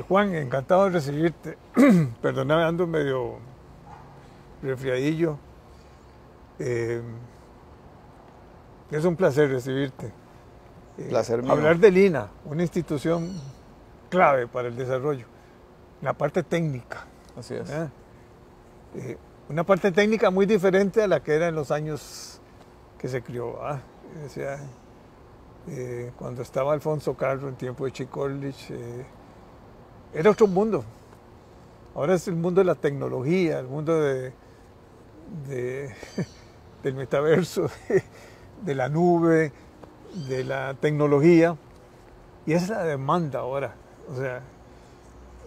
Juan, encantado de recibirte. Perdóname, ando medio resfriadillo. Eh, es un placer recibirte. Placer mío. Hablar del INA, una institución clave para el desarrollo, la parte técnica. Así es. Una parte técnica muy diferente a la que era en los años que se crió. O sea, cuando estaba Alfonso Carro en tiempo de Chick Orlich, era otro mundo. Ahora es el mundo de la tecnología, el mundo del metaverso, de la nube, de la tecnología. Y esa es la demanda ahora. O sea,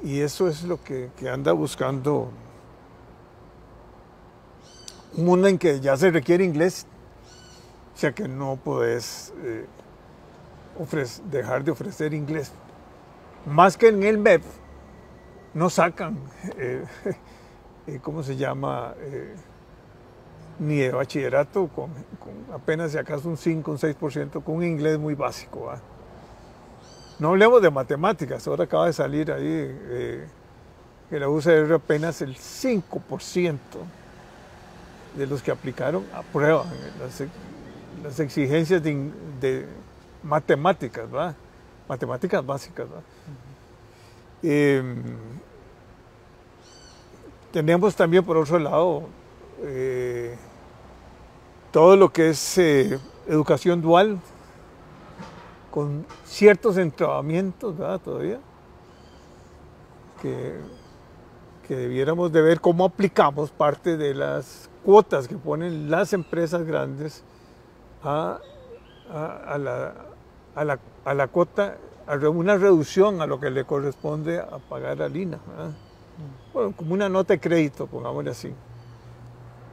y eso es lo que anda buscando un mundo en que ya se requiere inglés. O sea que no podés dejar de ofrecer inglés. Más que en el MEP, no sacan, ¿cómo se llama? Ni de bachillerato, con apenas si acaso un 5, un 6%, con un inglés muy básico. ¿Va? No hablemos de matemáticas, ahora acaba de salir ahí que la UCR apenas el 5% de los que aplicaron aprueban las exigencias de matemáticas, ¿va? Matemáticas básicas. ¿Va? Tenemos también por otro lado todo lo que es educación dual con ciertos entrabamientos, ¿verdad? Todavía que debiéramos de ver cómo aplicamos parte de las cuotas que ponen las empresas grandes a la cuota, a una reducción a lo que le corresponde a pagar al INA. Bueno, como una nota de crédito, pongámosle así.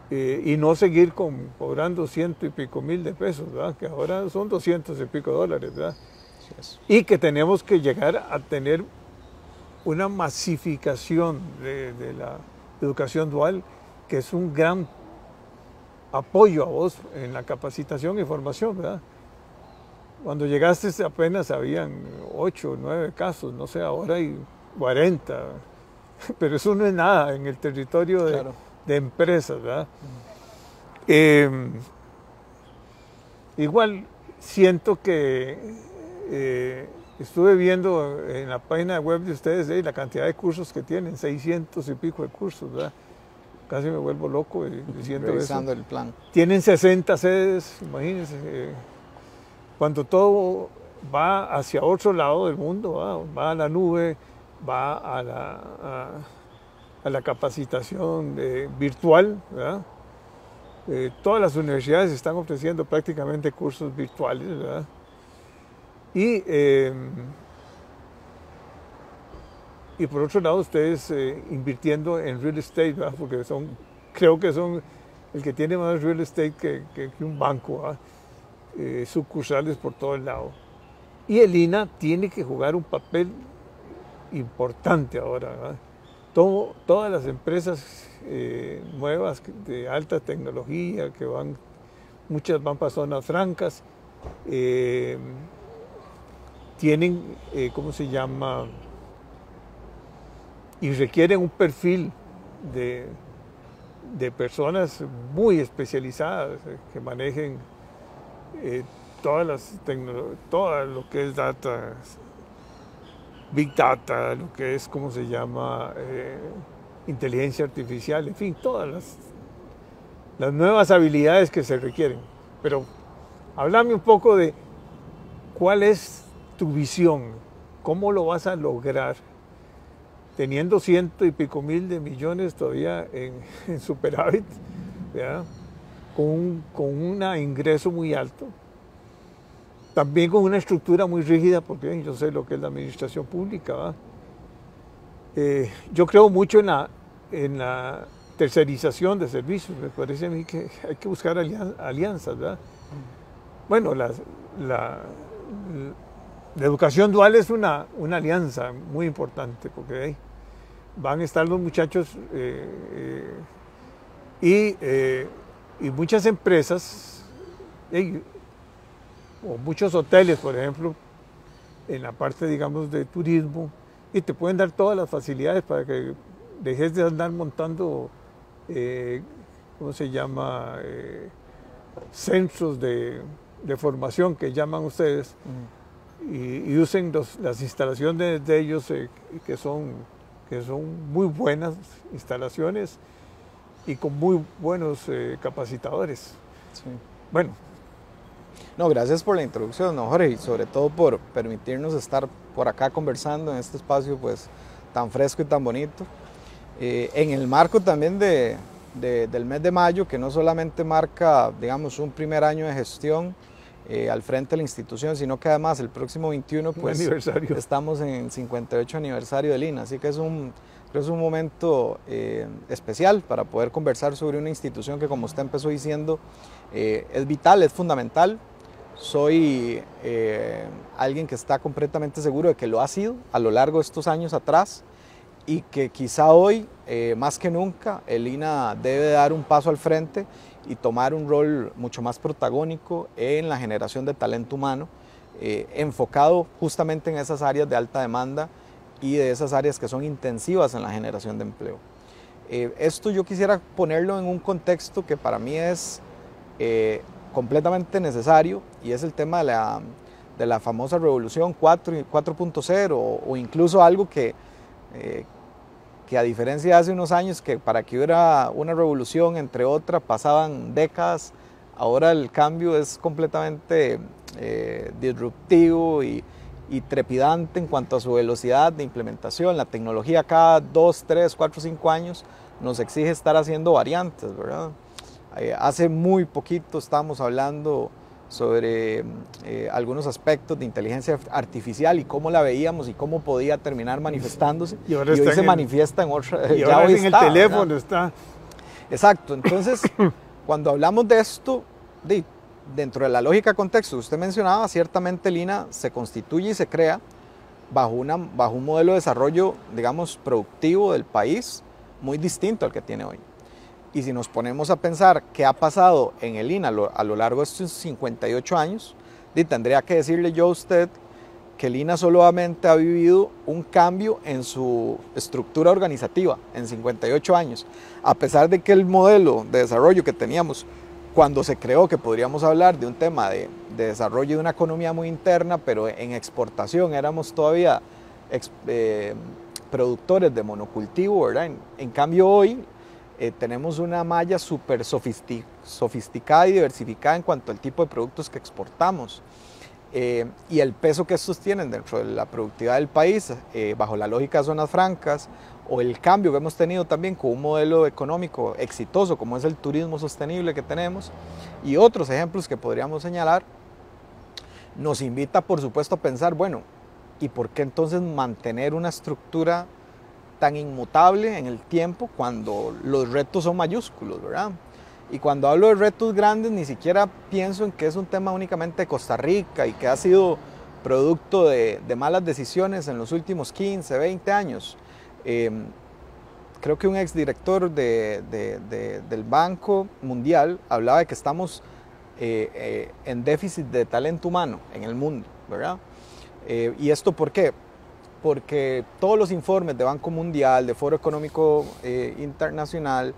Y no seguir cobrando 100 y pico mil de pesos, ¿verdad? Que ahora son 200 y pico dólares, ¿verdad? Sí, y que tenemos que llegar a tener una masificación de la educación dual, que es un gran apoyo a vos en la capacitación y formación, ¿verdad? Cuando llegaste apenas habían 8 o 9 casos, no sé, ahora hay 40, pero eso no es nada en el territorio de empresas, ¿verdad? Igual siento que estuve viendo en la página web de ustedes la cantidad de cursos que tienen, 600 y pico de cursos, ¿verdad? Casi me vuelvo loco diciendo revisando eso. El plan. Tienen 60 sedes, imagínense. Cuando todo va hacia otro lado del mundo, va a la nube, va a la capacitación virtual, ¿verdad? Todas las universidades están ofreciendo prácticamente cursos virtuales, ¿verdad? Y por otro lado, ustedes invirtiendo en real estate, ¿verdad? Porque creo que son el que tiene más real estate que un banco, ¿verdad? Sucursales por todo el lado. Y el INA tiene que jugar un papel importante ahora, ¿verdad? Todas las empresas nuevas de alta tecnología muchas van para zonas francas, tienen, ¿cómo se llama? Y requieren un perfil de personas muy especializadas que manejen todo lo que es data, big data, lo que es, ¿cómo se llama? Inteligencia artificial, en fin, todas las nuevas habilidades que se requieren. Pero háblame un poco de cuál es tu visión, cómo lo vas a lograr teniendo 100 y pico mil de millones todavía en superávit, ¿verdad? Con un ingreso muy alto, también con una estructura muy rígida, porque yo sé lo que es la administración pública, ¿verdad? Yo creo mucho en la tercerización de servicios. Me parece a mí que hay que buscar alianzas, ¿verdad? Bueno, la educación dual es una alianza muy importante, porque ahí van a estar los muchachos y muchas empresas o muchos hoteles, por ejemplo, en la parte, digamos, de turismo, y te pueden dar todas las facilidades para que dejes de andar montando, ¿cómo se llama? Centros de formación que llaman ustedes, y usen las instalaciones de ellos, que son muy buenas instalaciones y con muy buenos capacitadores. Sí. Bueno. No, gracias por la introducción, ¿no, Jorge? Y sobre todo por permitirnos estar por acá conversando en este espacio pues tan fresco y tan bonito. En el marco también del mes de mayo, que no solamente marca, digamos, un primer año de gestión al frente de la institución, sino que además el próximo 21 pues estamos en el 58 aniversario del INA, así que es un momento especial para poder conversar sobre una institución que, como usted empezó diciendo, es vital, es fundamental. Soy alguien que está completamente seguro de que lo ha sido a lo largo de estos años atrás, y que quizá hoy, más que nunca, el INA debe dar un paso al frente y tomar un rol mucho más protagónico en la generación de talento humano, enfocado justamente en esas áreas de alta demanda y de esas áreas que son intensivas en la generación de empleo. Esto yo quisiera ponerlo en un contexto que para mí es completamente necesario, y es el tema de la famosa revolución 4.0, o incluso algo que a diferencia de hace unos años, que para que hubiera una revolución entre otra pasaban décadas, ahora el cambio es completamente disruptivo y trepidante en cuanto a su velocidad de implementación. La tecnología cada 2, 3, 4, 5 años nos exige estar haciendo variantes, ¿verdad? Hace muy poquito estábamos hablando sobre algunos aspectos de inteligencia artificial y cómo la veíamos y cómo podía terminar manifestándose, y hoy se manifiesta en otra. Y ahora en el teléfono, ¿verdad? Está. Exacto, entonces cuando hablamos de esto, dentro de la lógica contexto que usted mencionaba, ciertamente el INA se constituye y se crea bajo un modelo de desarrollo, digamos, productivo del país muy distinto al que tiene hoy. Y si nos ponemos a pensar qué ha pasado en el INA a lo largo de estos 58 años, tendría que decirle yo a usted que el INA solamente ha vivido un cambio en su estructura organizativa en 58 años, a pesar de que el modelo de desarrollo que teníamos cuando se creó, que podríamos hablar de un tema de desarrollo de una economía muy interna, pero en exportación éramos todavía productores de monocultivo, ¿verdad? En cambio hoy tenemos una malla súper sofisticada y diversificada en cuanto al tipo de productos que exportamos, y el peso que estos tienen dentro de la productividad del país, bajo la lógica de zonas francas, o el cambio que hemos tenido también con un modelo económico exitoso como es el turismo sostenible que tenemos, y otros ejemplos que podríamos señalar, nos invita por supuesto a pensar, bueno, ¿y por qué entonces mantener una estructura tan inmutable en el tiempo cuando los retos son mayúsculos, ¿verdad? Y cuando hablo de retos grandes, ni siquiera pienso en que es un tema únicamente de Costa Rica y que ha sido producto de malas decisiones en los últimos 15, 20 años. Creo que un exdirector del Banco Mundial hablaba de que estamos en déficit de talento humano en el mundo, ¿verdad? ¿Y esto por qué? Porque todos los informes de Banco Mundial, de Foro Económico Internacional,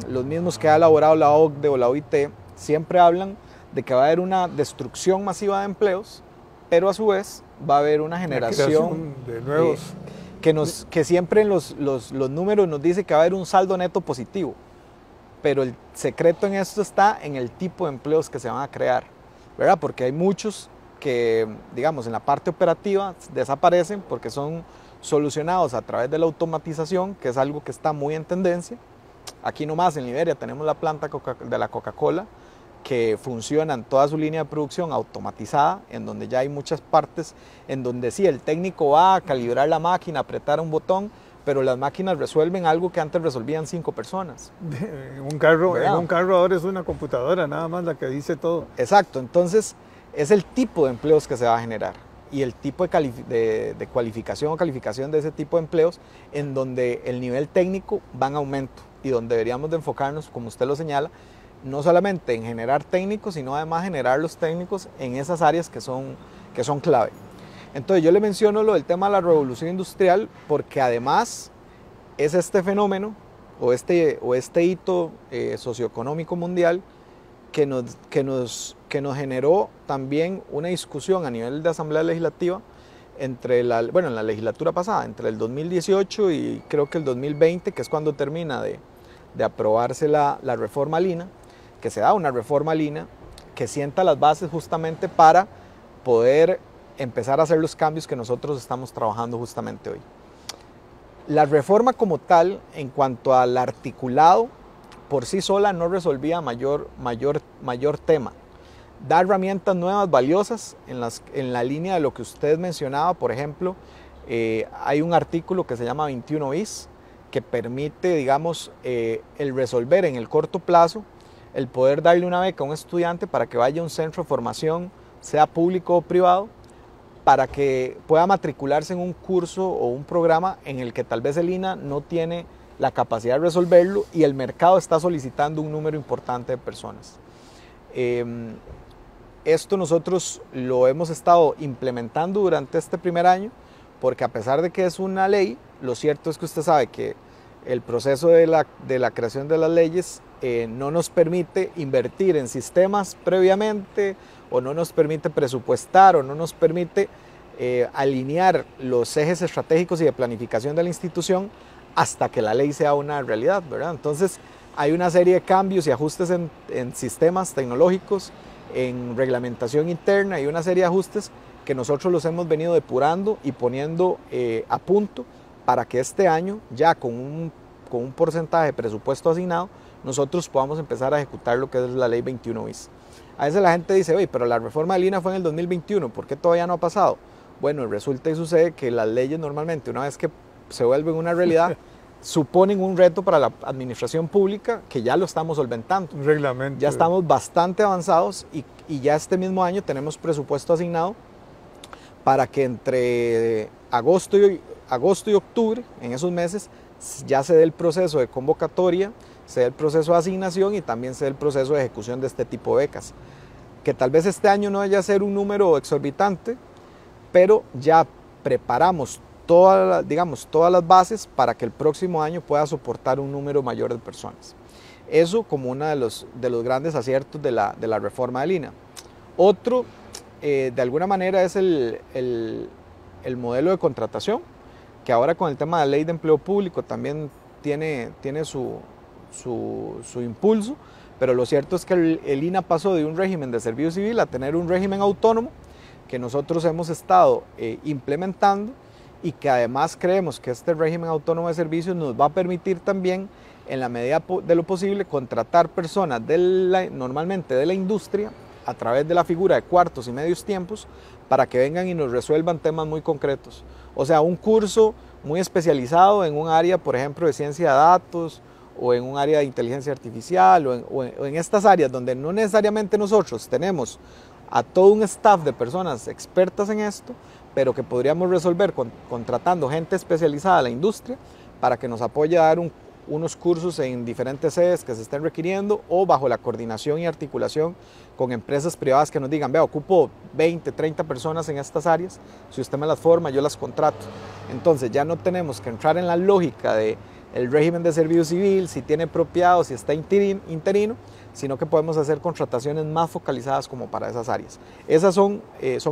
los mismos que ha elaborado la OCDE o la OIT, siempre hablan de que va a haber una destrucción masiva de empleos, pero a su vez va a haber una generación de nuevos. Que siempre en los números nos dice que va a haber un saldo neto positivo, pero el secreto en esto está en el tipo de empleos que se van a crear, ¿verdad? Porque hay muchos que, digamos, en la parte operativa desaparecen porque son solucionados a través de la automatización, que es algo que está muy en tendencia. Aquí nomás en Liberia tenemos la planta de la Coca-Cola, que funciona en toda su línea de producción automatizada, en donde ya hay muchas partes en donde sí, el técnico va a calibrar la máquina, apretar un botón, pero las máquinas resuelven algo que antes resolvían 5 personas. En un carro ahora es una computadora, nada más la que dice todo. Exacto, entonces es el tipo de empleos que se va a generar y el tipo de cualificación o calificación de ese tipo de empleos, en donde el nivel técnico va en aumento y donde deberíamos de enfocarnos, como usted lo señala, no solamente en generar técnicos, sino además generar los técnicos en esas áreas que son clave. Entonces yo le menciono lo del tema de la revolución industrial porque además es este fenómeno o este hito socioeconómico mundial que nos generó también una discusión a nivel de Asamblea Legislativa entre en la legislatura pasada, entre el 2018 y creo que el 2020, que es cuando termina de aprobarse la reforma Lina, que se da una reforma Lina que sienta las bases justamente para poder empezar a hacer los cambios que nosotros estamos trabajando justamente hoy. La reforma como tal, en cuanto al articulado, por sí sola no resolvía mayor tema. Da herramientas nuevas, valiosas, en la línea de lo que usted mencionaba. Por ejemplo, hay un artículo que se llama 21 bis, que permite, digamos, el resolver en el corto plazo, el poder darle una beca a un estudiante para que vaya a un centro de formación, sea público o privado, para que pueda matricularse en un curso o un programa en el que tal vez el INA no tiene la capacidad de resolverlo y el mercado está solicitando un número importante de personas. Esto nosotros lo hemos estado implementando durante este primer año, porque a pesar de que es una ley, lo cierto es que usted sabe que el proceso de la creación de las leyes no nos permite invertir en sistemas previamente, o no nos permite presupuestar, o no nos permite alinear los ejes estratégicos y de planificación de la institución hasta que la ley sea una realidad, ¿verdad? Entonces hay una serie de cambios y ajustes en sistemas tecnológicos, en reglamentación interna y una serie de ajustes que nosotros los hemos venido depurando y poniendo a punto para que este año, ya con un porcentaje de presupuesto asignado, nosotros podamos empezar a ejecutar lo que es la ley 21 bis. A veces la gente dice, oye, pero la reforma de Lina fue en el 2021, ¿por qué todavía no ha pasado? Bueno, resulta y sucede que las leyes normalmente, una vez que se vuelven una realidad, suponen un reto para la administración pública que ya lo estamos solventando. Un reglamento. Ya estamos bastante avanzados y ya este mismo año tenemos presupuesto asignado para que entre agosto y octubre, en esos meses, ya se dé el proceso de convocatoria, se dé el proceso de asignación y también se dé el proceso de ejecución de este tipo de becas. Que tal vez este año no vaya a ser un número exorbitante, pero ya preparamos todas las bases para que el próximo año pueda soportar un número mayor de personas. Eso como uno de los grandes aciertos de la reforma de Lina. Otro, de alguna manera, es el modelo de contratación, que ahora con el tema de la ley de empleo público también tiene su impulso, pero lo cierto es que el INA pasó de un régimen de servicio civil a tener un régimen autónomo que nosotros hemos estado implementando y que además creemos que este régimen autónomo de servicios nos va a permitir también, en la medida de lo posible, contratar personas normalmente de la industria a través de la figura de cuartos y medios tiempos para que vengan y nos resuelvan temas muy concretos. O sea, un curso muy especializado en un área, por ejemplo, de ciencia de datos o en un área de inteligencia artificial o en estas áreas donde no necesariamente nosotros tenemos a todo un staff de personas expertas en esto, pero que podríamos resolver contratando gente especializada de la industria para que nos apoye a dar unos cursos en diferentes sedes que se estén requiriendo o bajo la coordinación y articulación con empresas privadas que nos digan, vea, ocupo 20, 30 personas en estas áreas, si usted me las forma, yo las contrato. Entonces ya no tenemos que entrar en la lógica de el régimen de servicio civil, si tiene apropiado, si está interino, sino que podemos hacer contrataciones más focalizadas como para esas áreas. Esos son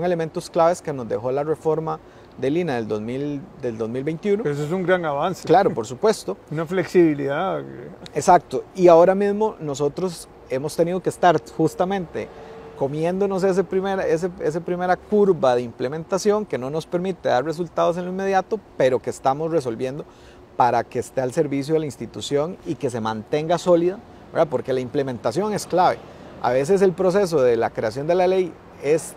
elementos claves que nos dejó la reforma del INA del 2021. Pero eso es un gran avance. Claro, por supuesto. Una flexibilidad. Exacto. Y ahora mismo nosotros hemos tenido que estar justamente comiéndonos esa primera curva de implementación que no nos permite dar resultados en lo inmediato, pero que estamos resolviendo para que esté al servicio de la institución y que se mantenga sólida, ¿verdad? Porque la implementación es clave. A veces el proceso de la creación de la ley es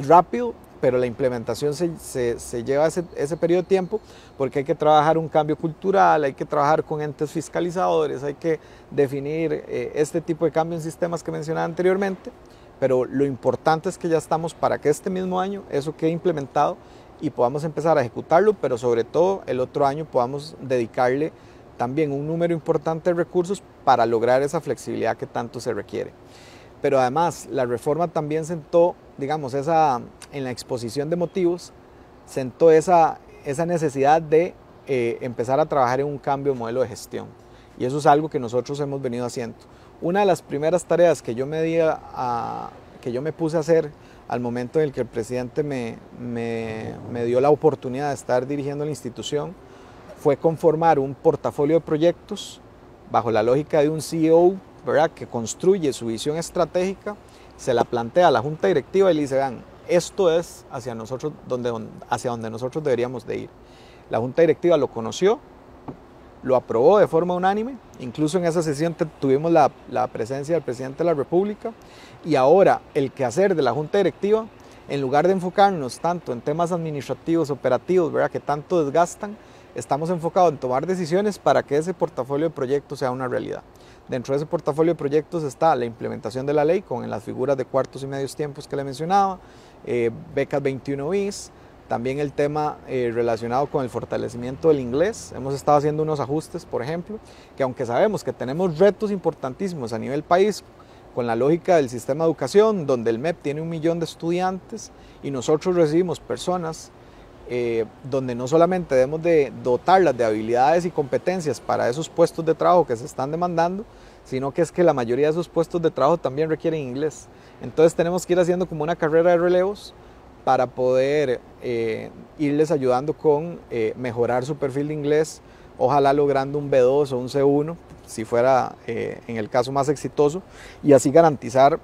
rápido, pero la implementación se lleva ese periodo de tiempo porque hay que trabajar un cambio cultural, hay que trabajar con entes fiscalizadores, hay que definir este tipo de cambio en sistemas que mencionaba anteriormente, pero lo importante es que ya estamos para que este mismo año eso quede implementado y podamos empezar a ejecutarlo, pero sobre todo el otro año podamos dedicarle también un número importante de recursos para lograr esa flexibilidad que tanto se requiere. pero además la reforma también sentó, digamos, en la exposición de motivos, sentó esa necesidad de empezar a trabajar en un cambio de modelo de gestión. Y eso es algo que nosotros hemos venido haciendo. Una de las primeras tareas que yo me puse a hacer al momento en el que el presidente me dio la oportunidad de estar dirigiendo la institución fue conformar un portafolio de proyectos bajo la lógica de un CEO, ¿verdad?, que construye su visión estratégica, se la plantea a la junta directiva y le dice, vean, esto es hacia donde nosotros deberíamos de ir. La junta directiva lo conoció, lo aprobó de forma unánime, incluso en esa sesión tuvimos la presencia del presidente de la República, y ahora el quehacer de la junta directiva, en lugar de enfocarnos tanto en temas administrativos, operativos, ¿verdad?, que tanto desgastan, estamos enfocados en tomar decisiones para que ese portafolio de proyectos sea una realidad. Dentro de ese portafolio de proyectos está la implementación de la ley con las figuras de cuartos y medios tiempos que le mencionaba, becas 21 bis, también el tema relacionado con el fortalecimiento del inglés. Hemos estado haciendo unos ajustes, por ejemplo, que aunque sabemos que tenemos retos importantísimos a nivel país, con la lógica del sistema de educación, donde el MEP tiene 1 millón de estudiantes y nosotros recibimos personas donde no solamente debemos de dotarlas de habilidades y competencias para esos puestos de trabajo que se están demandando, sino que es que la mayoría de esos puestos de trabajo también requieren inglés. Entonces tenemos que ir haciendo como una carrera de relevos para poder irles ayudando con mejorar su perfil de inglés, ojalá logrando un B2 o un C1, si fuera en el caso más exitoso, y así garantizar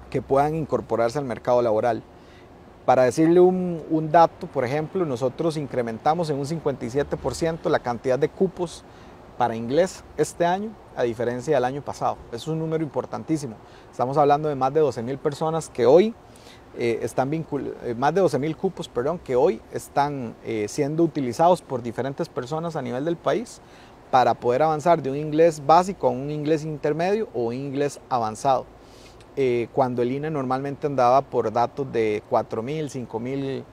que puedan incorporarse al mercado laboral. Para decirle un dato, por ejemplo, nosotros incrementamos en un 57% la cantidad de cupos para inglés este año, a diferencia del año pasado. Es un número importantísimo. Estamos hablando de más de 12.000 personas que hoy más de 12.000 cupos, perdón, que hoy están siendo utilizados por diferentes personas a nivel del país para poder avanzar de un inglés básico a un inglés intermedio o un inglés avanzado. Cuando el INE normalmente andaba por datos de 4.000,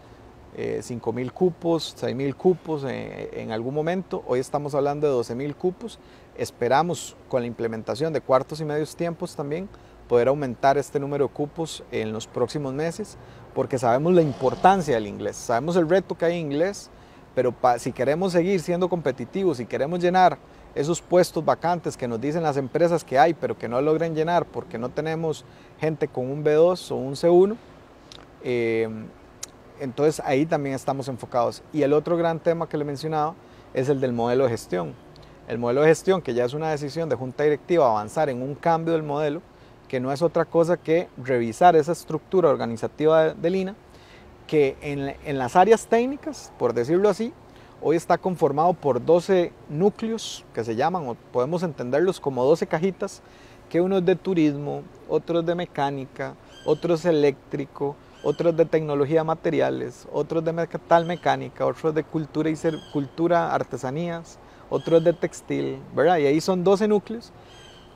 5.000 cupos, 6.000 cupos en algún momento. Hoy estamos hablando de 12.000 cupos. Esperamos con la implementación de cuartos y medios tiempos también poder aumentar este número de cupos en los próximos meses, porque sabemos la importancia del inglés, sabemos el reto que hay en inglés, pero si queremos seguir siendo competitivos, si queremos llenar esos puestos vacantes que nos dicen las empresas que hay, pero que no logran llenar porque no tenemos gente con un B2 o un C1, entonces ahí también estamos enfocados. Y el otro gran tema que le mencionaba es el del modelo de gestión. El modelo de gestión, que ya es una decisión de junta directiva avanzar en un cambio del modelo, que no es otra cosa que revisar esa estructura organizativa del INA, que en las áreas técnicas, por decirlo así, hoy está conformado por 12 núcleos que se llaman, o podemos entenderlos como 12 cajitas, que uno es de turismo, otro es de mecánica, otro es eléctrico, otro es de tecnología de materiales, otro es de metal mecánica, otro es de cultura, artesanías, otro es de textil, ¿verdad? Y ahí son 12 núcleos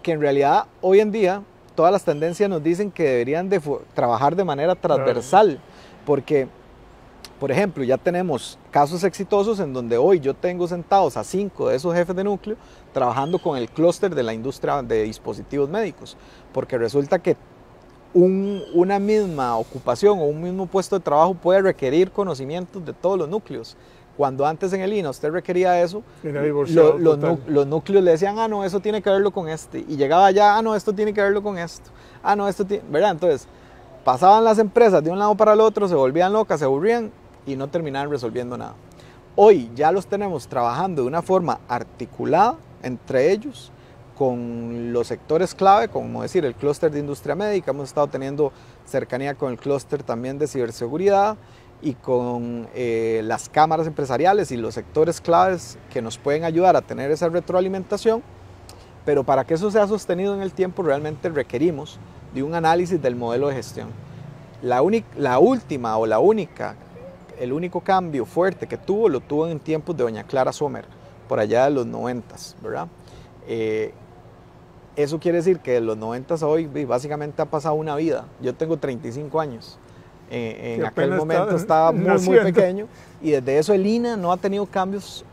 que en realidad hoy en día todas las tendencias nos dicen que deberían de trabajar de manera transversal, porque, por ejemplo, ya tenemos casos exitosos en donde hoy yo tengo sentados a 5 de esos jefes de núcleo trabajando con el clúster de la industria de dispositivos médicos, porque resulta que una misma ocupación o un mismo puesto de trabajo puede requerir conocimientos de todos los núcleos. Cuando antes en el INA usted requería eso, los núcleos le decían, ah, no, eso tiene que verlo con este. Y llegaba allá, ah, no, esto tiene que verlo con esto. Ah, no, esto tiene, ¿verdad? Entonces, pasaban las empresas de un lado para el otro, se volvían locas, se aburrían y no terminaban resolviendo nada. Hoy ya los tenemos trabajando de una forma articulada entre ellos, con los sectores clave, como decir, el clúster de industria médica. Hemos estado teniendo cercanía con el clúster también de ciberseguridad, y con las cámaras empresariales y los sectores claves que nos pueden ayudar a tener esa retroalimentación, pero para que eso sea sostenido en el tiempo realmente requerimos de un análisis del modelo de gestión. El único cambio fuerte que lo tuvo en tiempos de doña Clara Sommer, por allá de los 90s, ¿verdad? Eso quiere decir que de los 90s a hoy básicamente ha pasado una vida. Yo tengo 35 años. En aquel momento estaba muy pequeño, y desde eso el INA no ha tenido cambios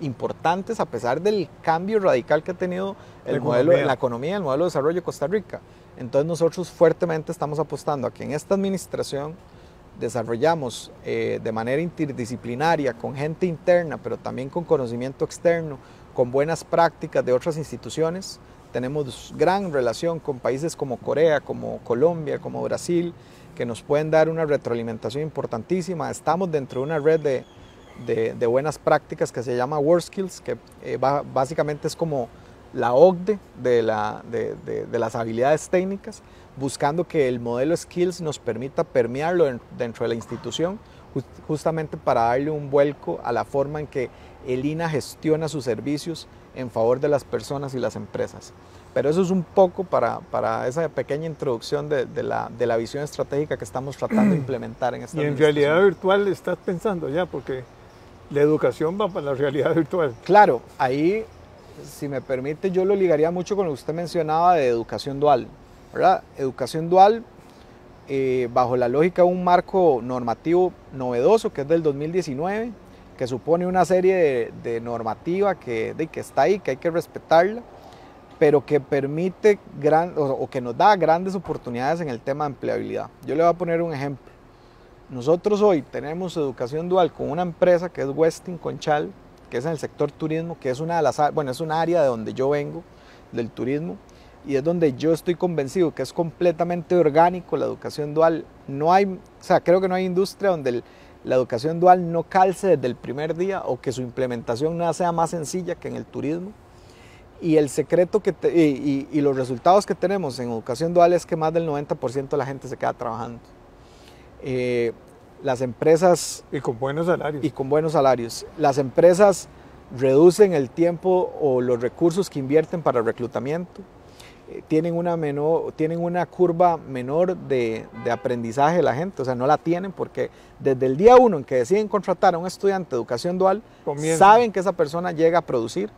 importantes, a pesar del cambio radical que ha tenido el modelo, la economía, el modelo de desarrollo de Costa Rica. Entonces nosotros fuertemente estamos apostando a que en esta administración desarrollamos de manera interdisciplinaria, con gente interna, pero también con conocimiento externo, con buenas prácticas de otras instituciones. Tenemos gran relación con países como Corea, como Colombia, como Brasil, que nos pueden dar una retroalimentación importantísima. Estamos dentro de una red de buenas prácticas que se llama WorldSkills, que básicamente es como la OCDE de las habilidades técnicas, buscando que el modelo Skills nos permita permearlo dentro de la institución, justamente para darle un vuelco a la forma en que el INAH gestiona sus servicios en favor de las personas y las empresas. Pero eso es un poco para esa pequeña introducción de la visión estratégica que estamos tratando de implementar en esta Y en realidad virtual estás pensando ya, porque la educación va para la realidad virtual. Claro, ahí, si me permite, yo lo ligaría mucho con lo que usted mencionaba de educación dual, ¿verdad? Educación dual, bajo la lógica de un marco normativo novedoso que es del 2019, que supone una serie de normativa que está ahí, que hay que respetarla, pero que permite o que nos da grandes oportunidades en el tema de empleabilidad. Yo le voy a poner un ejemplo. Nosotros hoy tenemos educación dual con una empresa que es Westin Conchal, que es en el sector turismo, que es es un área de donde yo vengo, del turismo, y es donde yo estoy convencido que es completamente orgánico la educación dual. Creo que no hay industria donde la educación dual no calce desde el primer día o que su implementación no sea más sencilla que en el turismo. Y el secreto y los resultados que tenemos en educación dual es que más del 90% de la gente se queda trabajando. Las empresas... Y con buenos salarios. Y con buenos salarios. Las empresas reducen el tiempo o los recursos que invierten para el reclutamiento. Tienen una curva menor de aprendizaje de la gente, o sea, no la tienen porque desde el día 1 en que deciden contratar a un estudiante de educación dual, saben que esa persona llega a producir.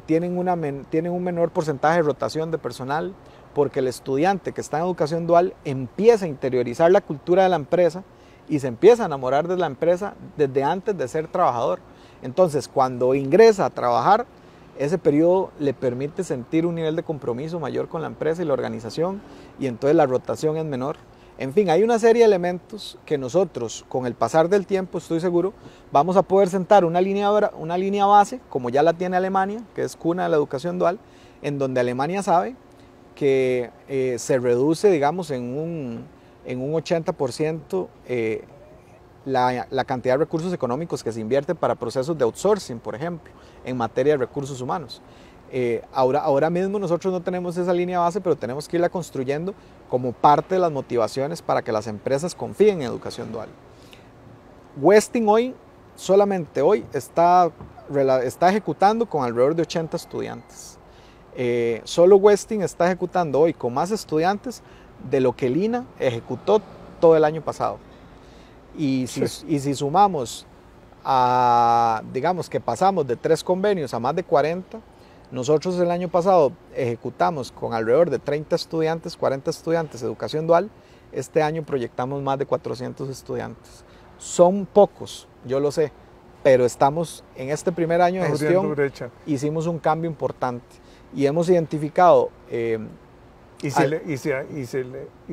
Tienen un menor porcentaje de rotación de personal porque el estudiante que está en educación dual empieza a interiorizar la cultura de la empresa y se empieza a enamorar de la empresa desde antes de ser trabajador. Entonces, cuando ingresa a trabajar, ese periodo le permite sentir un nivel de compromiso mayor con la empresa y la organización, y entonces la rotación es menor. En fin, hay una serie de elementos que nosotros, con el pasar del tiempo, estoy seguro, vamos a poder sentar una línea base, como ya la tiene Alemania, que es cuna de la educación dual, en donde Alemania sabe que se reduce, digamos, en un 80% la cantidad de recursos económicos que se invierte para procesos de outsourcing, por ejemplo, en materia de recursos humanos. Ahora mismo nosotros no tenemos esa línea base, pero tenemos que irla construyendo como parte de las motivaciones para que las empresas confíen en educación dual. Westin solamente hoy está ejecutando con alrededor de 80 estudiantes. Solo Westin está ejecutando hoy con más estudiantes de lo que el INAH ejecutó todo el año pasado. Y si sumamos digamos que pasamos de 3 convenios a más de 40, nosotros el año pasado ejecutamos con alrededor de 30 estudiantes, 40 estudiantes de educación dual. Este año proyectamos más de 400 estudiantes. Son pocos, yo lo sé, pero estamos en este primer año de gestión, hicimos un cambio importante y hemos identificado... Y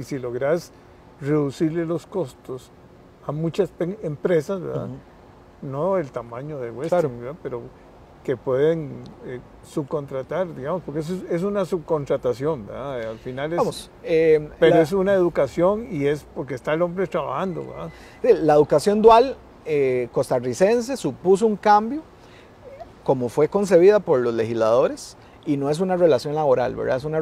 si logras reducirle los costos a muchas empresas, ¿verdad? No el tamaño de Westin, claro, pero que pueden subcontratar, digamos, porque es una subcontratación, ¿verdad? Al final es una educación y es porque está el hombre trabajando, ¿verdad? La educación dual costarricense supuso un cambio como fue concebida por los legisladores y no es una relación laboral, ¿verdad? Es una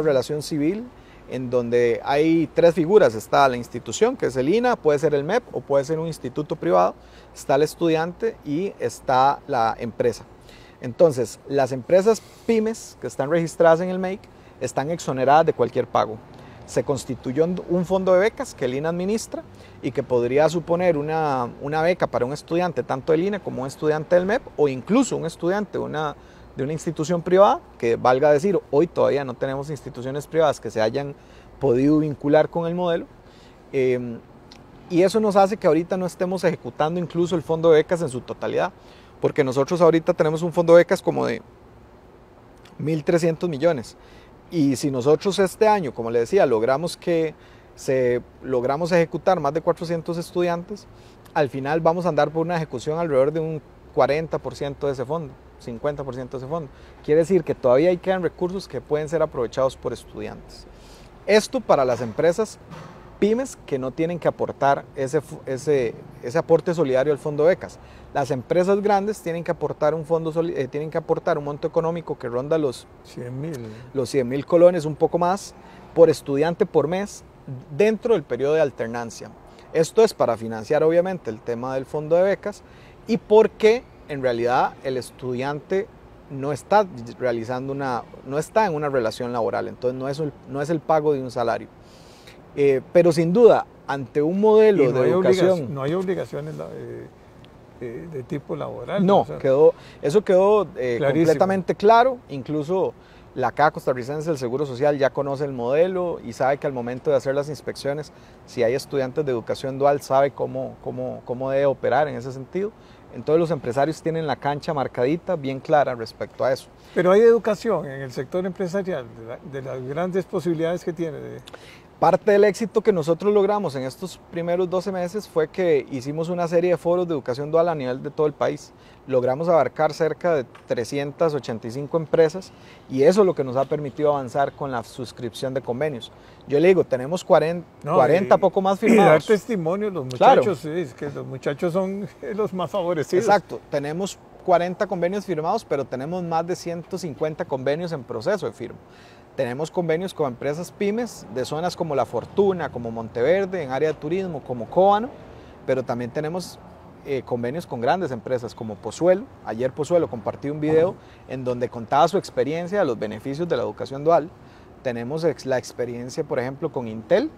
relación civil en donde hay 3 figuras. Está la institución, que es el INAH, puede ser el MEP o puede ser un instituto privado, está el estudiante y está la empresa. Entonces, las empresas pymes que están registradas en el MEIC están exoneradas de cualquier pago. Se constituyó un fondo de becas que el INAH administra y que podría suponer una beca para un estudiante tanto del INAH como un estudiante del MEP o incluso un estudiante de una institución privada, que valga decir, hoy todavía no tenemos instituciones privadas que se hayan podido vincular con el modelo, y eso nos hace que ahorita no estemos ejecutando incluso el fondo de becas en su totalidad, porque nosotros ahorita tenemos un fondo de becas como de 1.300 millones, Y si nosotros este año, como le decía, logramos ejecutar más de 400 estudiantes, al final vamos a andar por una ejecución alrededor de un 40% de ese fondo, 50% de ese fondo. Quiere decir que todavía hay quedan recursos que pueden ser aprovechados por estudiantes. Esto para las empresas pymes que no tienen que aportar ese aporte solidario al fondo de becas. Las empresas grandes tienen que aportar tienen que aportar un monto económico que ronda los 100,000 colones, un poco más, por estudiante por mes dentro del periodo de alternancia. Esto es para financiar obviamente el tema del fondo de becas y porque en realidad el estudiante no está en una relación laboral, entonces no es el pago de un salario. Pero sin duda, ante un modelo de educación... No hay obligaciones de tipo laboral. No, eso quedó completamente claro. Incluso la Caja Costarricense del Seguro Social ya conoce el modelo y sabe que al momento de hacer las inspecciones, si hay estudiantes de educación dual, sabe cómo debe operar en ese sentido. Entonces los empresarios tienen la cancha marcadita, bien clara respecto a eso. Pero hay educación en el sector empresarial, de las grandes posibilidades que tiene. Parte del éxito que nosotros logramos en estos primeros 12 meses fue que hicimos una serie de foros de educación dual a nivel de todo el país. Logramos abarcar cerca de 385 empresas y eso es lo que nos ha permitido avanzar con la suscripción de convenios. Yo le digo, tenemos 40 poco más firmados. Y dar testimonio los muchachos, claro. Sí, es que los muchachos son los más favorecidos. Exacto, tenemos 40 convenios firmados, pero tenemos más de 150 convenios en proceso de firma. Tenemos convenios con empresas pymes de zonas como La Fortuna, como Monteverde, en área de turismo, como Cóbano, pero también tenemos convenios con grandes empresas como Pozuelo. Ayer Pozuelo compartió un video en donde contaba su experiencia de los beneficios de la educación dual. Tenemos la experiencia, por ejemplo, con Intel,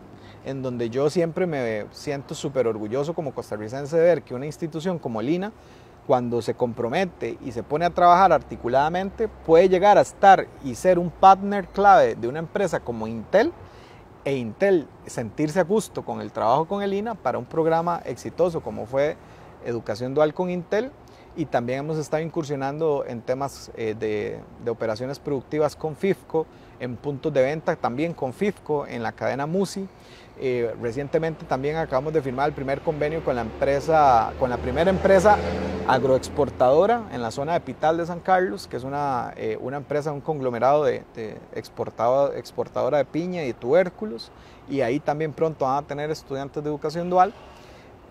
en donde yo siempre me siento súper orgulloso como costarricense de ver que una institución como el INA, cuando se compromete y se pone a trabajar articuladamente, puede llegar a estar y ser un partner clave de una empresa como Intel, e Intel sentirse a gusto con el trabajo con el INA para un programa exitoso como fue Educación Dual con Intel. Y también hemos estado incursionando en temas de operaciones productivas con FIFCO, en puntos de venta también con FIFCO, en la cadena MUSI. Recientemente también acabamos de firmar el primer convenio con la primera empresa agroexportadora en la zona de Pital de San Carlos, que es una empresa, un conglomerado de exportadora de piña y de tubérculos, y ahí también pronto van a tener estudiantes de educación dual.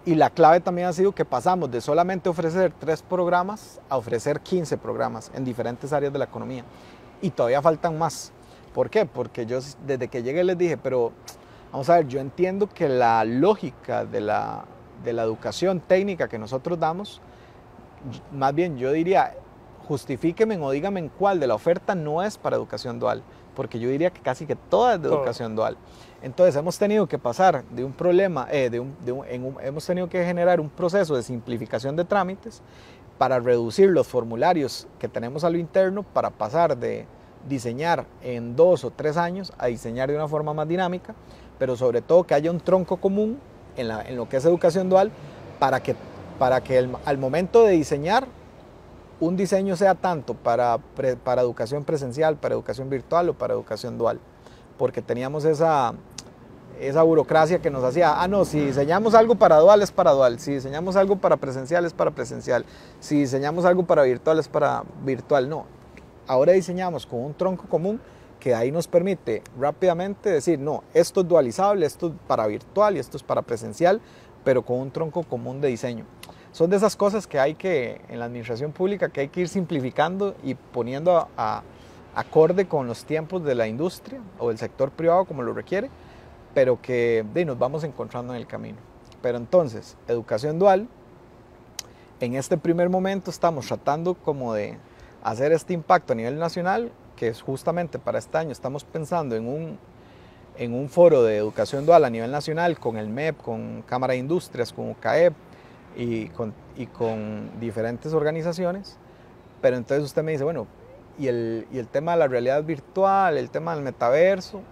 Y la clave también ha sido que pasamos de solamente ofrecer 3 programas a ofrecer 15 programas en diferentes áreas de la economía. Y todavía faltan más. ¿Por qué? Porque yo desde que llegué les dije, pero vamos a ver, yo entiendo que la lógica de la educación técnica que nosotros damos, más bien yo diría, justifíquenme o díganme en cuál de la oferta no es para educación dual, porque yo diría que casi que toda es de educación dual. Entonces hemos tenido que pasar de un problema, hemos tenido que generar un proceso de simplificación de trámites para reducir los formularios que tenemos a lo interno, para pasar de diseñar en 2 o 3 años a diseñar de una forma más dinámica, pero sobre todo que haya un tronco común en lo que es educación dual para que al momento de diseñar, un diseño sea tanto para educación presencial, para educación virtual o para educación dual, porque teníamos esa burocracia que nos hacía, si diseñamos algo para dual es para dual, si diseñamos algo para presencial es para presencial, si diseñamos algo para virtual es para virtual. No, ahora diseñamos con un tronco común que ahí nos permite rápidamente decir, no, esto es dualizable, esto es para virtual y esto es para presencial, pero con un tronco común de diseño. Son de esas cosas que hay que, en la administración pública, que hay que ir simplificando y poniendo acorde con los tiempos de la industria o del sector privado como lo requiere, pero que nos vamos encontrando en el camino. Pero entonces, educación dual, en este primer momento estamos tratando como de hacer este impacto a nivel nacional, que es justamente para este año estamos pensando en un foro de educación dual a nivel nacional con el MEP, con Cámara de Industrias, con UCAEP y con diferentes organizaciones. Pero entonces usted me dice, bueno, y el tema de la realidad virtual, el tema del metaverso,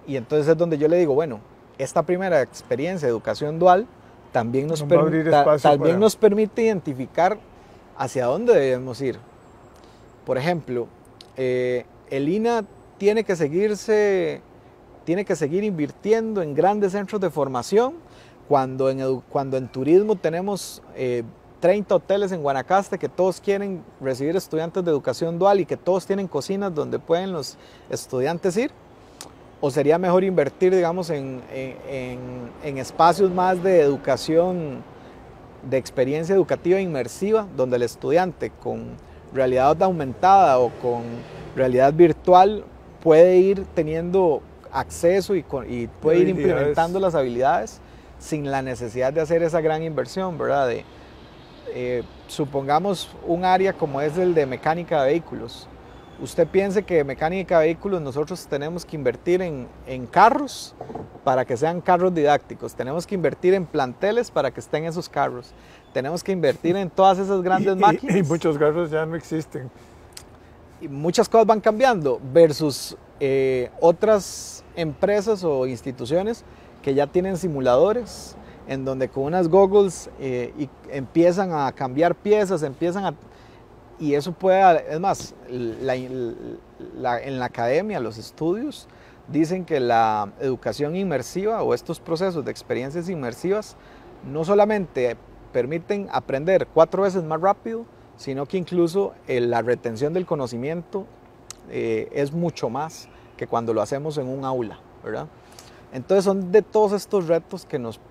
y entonces es donde yo le digo, bueno, esta primera experiencia de educación dual también nos permite identificar hacia dónde debemos ir. Por ejemplo, el INA tiene que seguir invirtiendo en grandes centros de formación, cuando en turismo tenemos 30 hoteles en Guanacaste que todos quieren recibir estudiantes de educación dual y que todos tienen cocinas donde pueden los estudiantes ir? ¿O sería mejor invertir, digamos, en espacios más de educación, de experiencia educativa inmersiva, donde el estudiante con realidad aumentada o con realidad virtual puede ir teniendo acceso y puede ir implementando las habilidades sin la necesidad de hacer esa gran inversión, ¿verdad? Supongamos un área como es el de mecánica de vehículos. Usted piense que mecánica de vehículos nosotros tenemos que invertir en carros para que sean carros didácticos, tenemos que invertir en planteles para que estén esos carros, tenemos que invertir en todas esas grandes máquinas. Y muchos carros ya no existen. Y muchas cosas van cambiando versus otras empresas o instituciones que ya tienen simuladores, en donde con unas goggles y empiezan a cambiar piezas, y eso puede, es más, en la academia, los estudios dicen que la educación inmersiva o estos procesos de experiencias inmersivas no solamente permiten aprender 4 veces más rápido, sino que incluso la retención del conocimiento es mucho más que cuando lo hacemos en un aula, ¿verdad? Entonces son de todos estos retos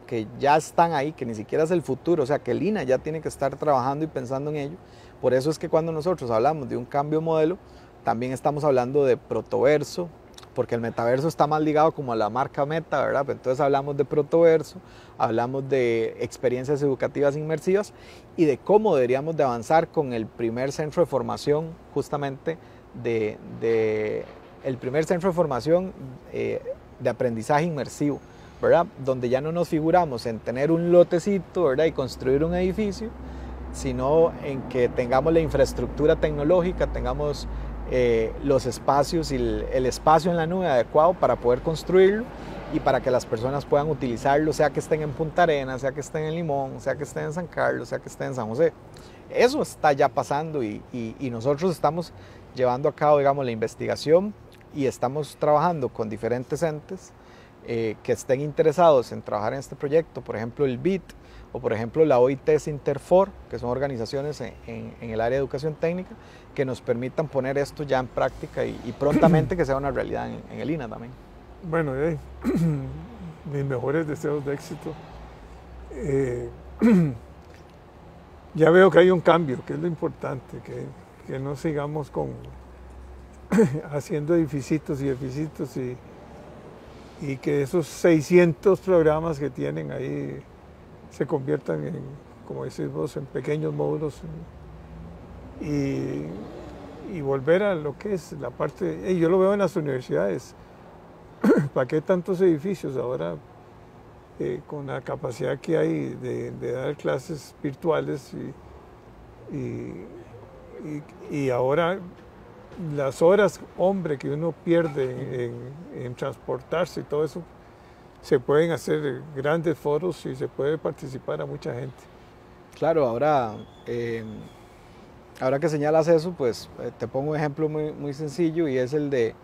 que ya están ahí, que ni siquiera es el futuro, o sea que el INA ya tiene que estar trabajando y pensando en ello. Por eso es que cuando nosotros hablamos de un cambio de modelo, también estamos hablando de protoverso, porque el metaverso está más ligado como a la marca Meta, ¿verdad? Entonces hablamos de protoverso, hablamos de experiencias educativas inmersivas y de cómo deberíamos de avanzar con el primer centro de formación, justamente el primer centro de formación de aprendizaje inmersivo, ¿verdad? Donde ya no nos figuramos en tener un lotecito, ¿verdad? Y construir un edificio, sino en que tengamos la infraestructura tecnológica, tengamos los espacios y el espacio en la nube adecuado para poder construirlo y para que las personas puedan utilizarlo, sea que estén en Punta Arenas, sea que estén en Limón, sea que estén en San Carlos, sea que estén en San José. Eso está ya pasando y nosotros estamos llevando a cabo, digamos, la investigación y estamos trabajando con diferentes entes que estén interesados en trabajar en este proyecto, por ejemplo el BIT o por ejemplo la OIT Interfor, que son organizaciones en el área de educación técnica, que nos permitan poner esto ya en práctica y prontamente que sea una realidad en el INA también. Bueno, mis mejores deseos de éxito. Ya veo que hay un cambio, que es lo importante, que no sigamos haciendo edificios y que esos 600 programas que tienen ahí se conviertan en, como decís vos, en pequeños módulos y volver a lo que es la parte, yo lo veo en las universidades, ¿para qué tantos edificios ahora con la capacidad que hay de dar clases virtuales y ahora las horas, hombre, que uno pierde en transportarse y todo eso, se pueden hacer grandes foros y se puede participar a mucha gente. Claro, ahora que señalas eso, pues te pongo un ejemplo muy, muy sencillo y es el de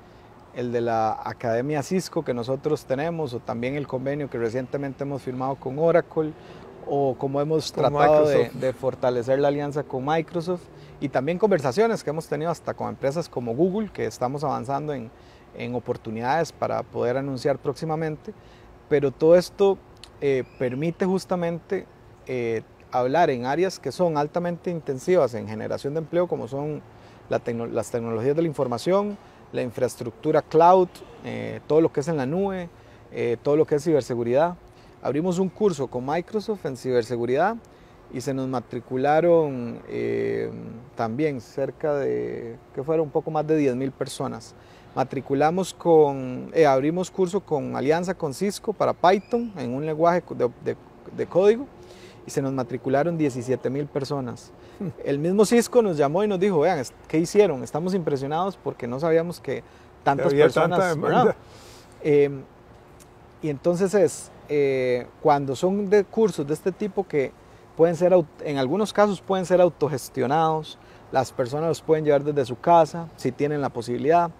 la Academia Cisco que nosotros tenemos, o también el convenio que recientemente hemos firmado con Oracle, o como hemos tratado de fortalecer la alianza con Microsoft, y también conversaciones que hemos tenido hasta con empresas como Google, que estamos avanzando en oportunidades para poder anunciar próximamente, pero todo esto permite justamente hablar en áreas que son altamente intensivas en generación de empleo, como son las tecnologías de la información, la infraestructura cloud, todo lo que es en la nube, todo lo que es ciberseguridad. Abrimos un curso con Microsoft en ciberseguridad y se nos matricularon también cerca de, que fueron un poco más de 10,000 personas. Abrimos curso con alianza con Cisco para Python en un lenguaje de código y se nos matricularon 17,000 personas. El mismo Cisco nos llamó y nos dijo, vean, ¿qué hicieron? Estamos impresionados porque no sabíamos que tantas personas... y entonces cuando son de cursos de este tipo que pueden ser, en algunos casos pueden ser autogestionados, las personas los pueden llevar desde su casa, si tienen la posibilidad,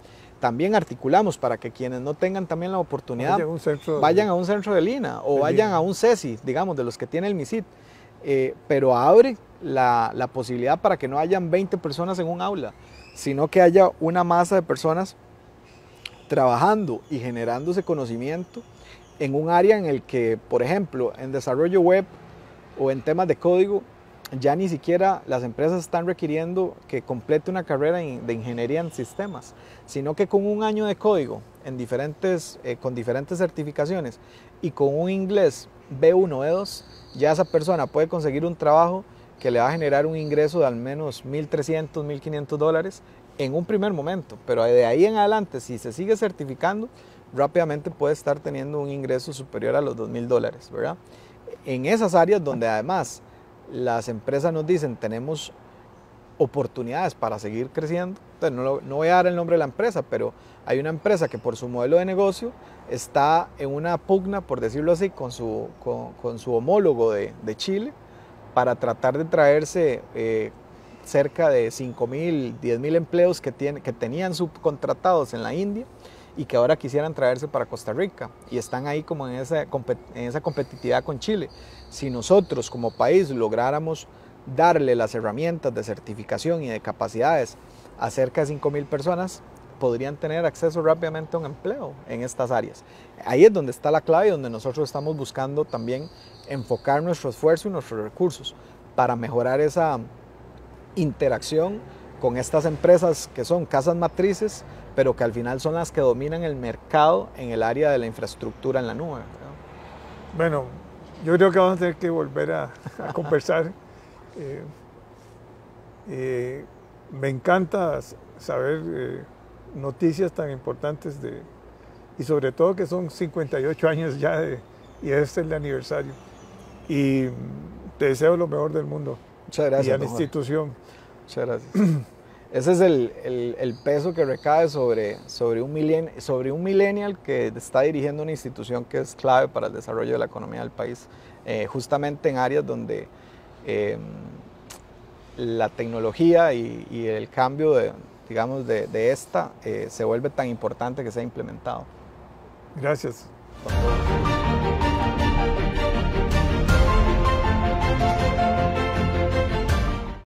también articulamos para que quienes no tengan también la oportunidad vayan a un centro de Lina o vayan a un CESI, digamos, de los que tiene el MISIT, pero abre la posibilidad para que no hayan 20 personas en un aula, sino que haya una masa de personas trabajando y generándose conocimiento en un área en el que, por ejemplo, en desarrollo web o en temas de código, ya ni siquiera las empresas están requiriendo que complete una carrera de ingeniería en sistemas, sino que con un año de código con diferentes certificaciones y con un inglés B1, B2, ya esa persona puede conseguir un trabajo que le va a generar un ingreso de al menos $1,300, $1,500 en un primer momento, pero de ahí en adelante, si se sigue certificando, rápidamente puede estar teniendo un ingreso superior a los $2,000, ¿verdad? En esas áreas donde además las empresas nos dicen tenemos oportunidades para seguir creciendo. Entonces, no voy a dar el nombre de la empresa, pero hay una empresa que por su modelo de negocio está en una pugna, por decirlo así, con su homólogo de Chile para tratar de traerse cerca de 5,000, 10,000 empleos que tenían subcontratados en la India y que ahora quisieran traerse para Costa Rica y están ahí como en esa competitividad con Chile. Si nosotros como país lográramos darle las herramientas de certificación y de capacidades a cerca de 5,000 personas, podrían tener acceso rápidamente a un empleo en estas áreas. Ahí es donde está la clave y donde nosotros estamos buscando también enfocar nuestro esfuerzo y nuestros recursos para mejorar esa interacción con estas empresas que son casas matrices, pero que al final son las que dominan el mercado en el área de la infraestructura en la nube, ¿verdad? Bueno, yo creo que vamos a tener que volver a conversar. Me encanta saber noticias tan importantes y sobre todo que son 58 años ya y este es el aniversario. Y te deseo lo mejor del mundo. Muchas gracias. Y a la institución. Muchas gracias. Ese es el peso que recae sobre un millennial que está dirigiendo una institución que es clave para el desarrollo de la economía del país, justamente en áreas donde la tecnología y el cambio de esta se vuelve tan importante que sea implementado. Gracias.